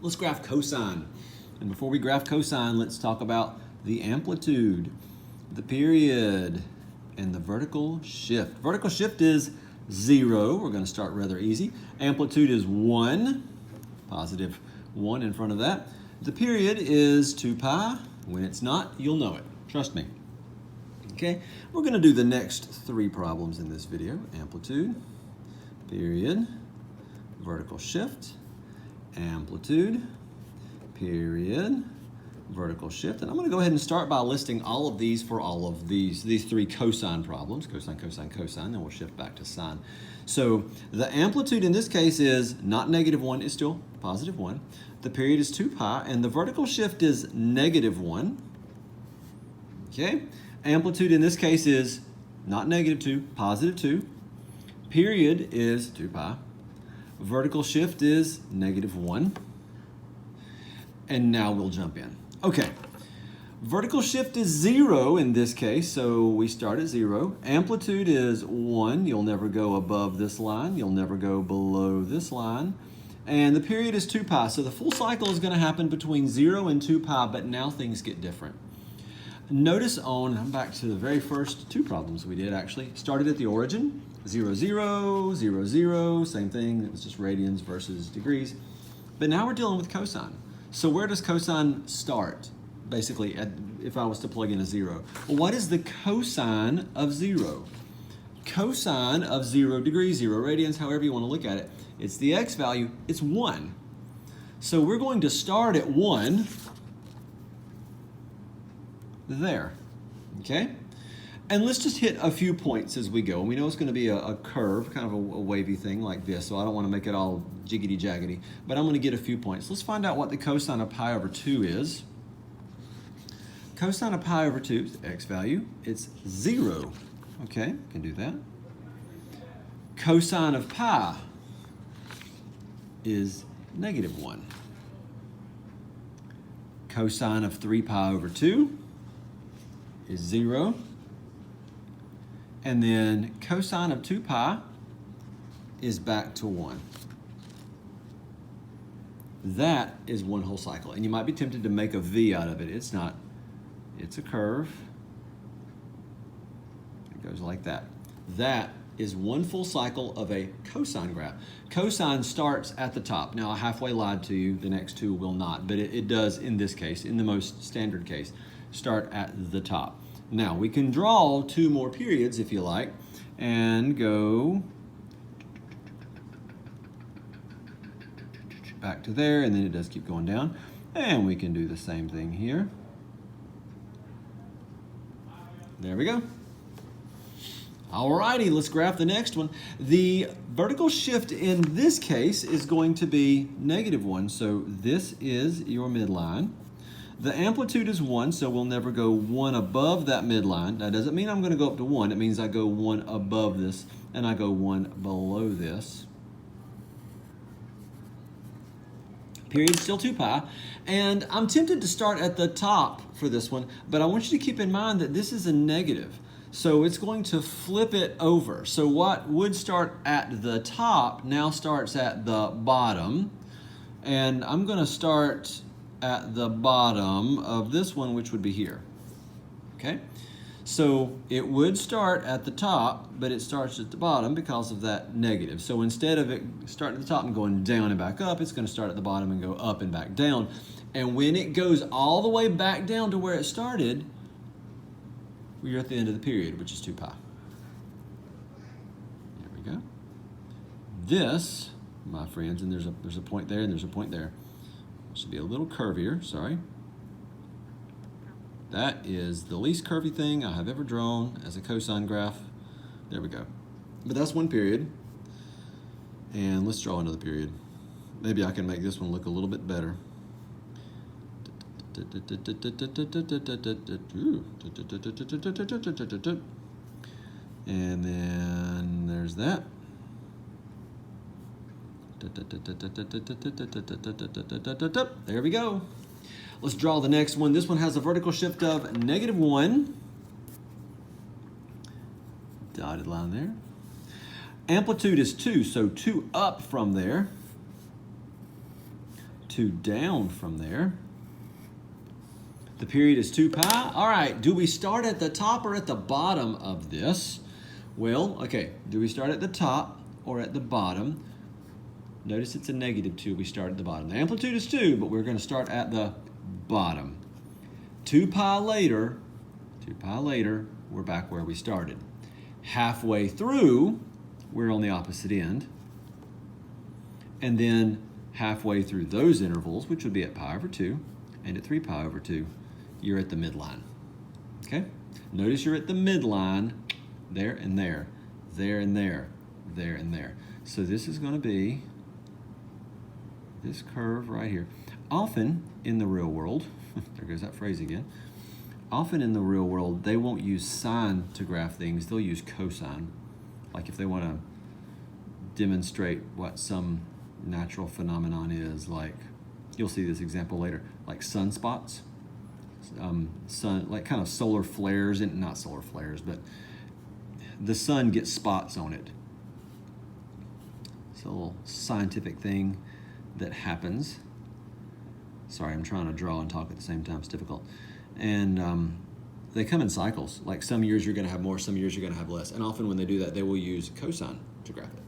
Let's graph cosine. And before we graph cosine, let's talk about the amplitude, the period, and the vertical shift. Vertical shift is 0. We're going to start rather easy. Amplitude is 1, positive 1 in front of that. The period is 2 pi. When it's not, you'll know it. Trust me. Okay, we're going to do the next 3 problems in this video. Amplitude, period, vertical shift, amplitude, period, vertical shift. And I'm going to go ahead and start by listing all of these for all of these 3 cosine problems. Cosine, cosine, cosine, then we'll shift back to sine. So the amplitude in this case is not -1, it's still positive 1. The period is 2 pi, and the vertical shift is -1. Okay? Amplitude in this case is not -2, positive 2. Period is 2 pi. Vertical shift is -1. And now we'll jump in. Okay. Vertical shift is 0 in this case, so we start at 0. Amplitude is 1. You'll never go above this line. You'll never go below this line. And the period is 2 pi, so the full cycle is going to happen between 0 and 2 pi, but now things get different. Notice I'm back to the very first 2 problems we did actually. Started at the origin, 0, 0, 0, 0, same thing. It was just radians versus degrees. But now we're dealing with cosine. So where does cosine start? Basically, if I was to plug in a 0. Well, what is the cosine of 0? Cosine of 0 degrees, 0 radians, however you want to look at it, it's the x value, it's 1. So we're going to start at 1 there, okay? And let's just hit a few points as we go. And we know it's going to be a curve, kind of a wavy thing like this, so I don't want to make it all jiggity-jaggedy, but I'm going to get a few points. Let's find out what the cosine of pi over 2 is. Cosine of pi over 2 is the x value. It's 0. Okay, can do that. Cosine of pi is -1. Cosine of 3 pi over 2 is 0. And then cosine of 2 pi is back to 1. That is one whole cycle. And you might be tempted to make a V out of it. It's not. It's a curve. It goes like that. That is one full cycle of a cosine graph. Cosine starts at the top. Now, I halfway lied to you. The next 2 will not. But it does, in this case, in the most standard case, start at the top. Now, we can draw 2 more periods, if you like, and go back to there, and then it does keep going down. And we can do the same thing here. There we go. Alrighty, let's graph the next one. The vertical shift in this case is going to be -1, so this is your midline. The amplitude is 1, so we'll never go 1 above that midline. That doesn't mean I'm going to go up to 1. It means I go 1 above this, and I go 1 below this. Period, still 2 pi. And I'm tempted to start at the top for this one, but I want you to keep in mind that this is a negative. So it's going to flip it over. So what would start at the top now starts at the bottom. And I'm going to start at the bottom of this one, which would be here. Okay? So it would start at the top, but it starts at the bottom because of that negative. So instead of it starting at the top and going down and back up, it's going to start at the bottom and go up and back down. And when it goes all the way back down to where it started, we're at the end of the period, which is 2 pi. There we go. This, my friends, and there's a point there and there's a point there. Should be a little curvier, sorry. That is the least curvy thing I have ever drawn as a cosine graph. There we go. But that's one period. And let's draw another period. Maybe I can make this one look a little bit better. And then there's that. There we go. Let's draw the next one. This one has a vertical shift of -1. Dotted line there. Amplitude is 2, so 2 up from there. 2 down from there. The period is 2 pi. All right, do we start at the top or at the bottom of this? Well, okay, do we start at the top or at the bottom? Notice it's a -2. We start at the bottom. The amplitude is 2, but we're going to start at the bottom. 2 pi later, we're back where we started. Halfway through, we're on the opposite end. And then halfway through those intervals, which would be at pi over 2 and at 3 pi over 2, you're at the midline. Okay? Notice you're at the midline, there and there, there and there, there and there. So this is going to be this curve right here. Often in the real world, there goes that phrase again, often in the real world, they won't use sine to graph things, they'll use cosine. Like if they want to demonstrate what some natural phenomenon is, like, you'll see this example later, like sunspots, like kind of solar flares, and not solar flares, but the sun gets spots on it. It's a little scientific thing that happens. Sorry, I'm trying to draw and talk at the same time. It's difficult. And they come in cycles. Like some years you're going to have more, some years you're going to have less. And often when they do that, they will use cosine to graph it.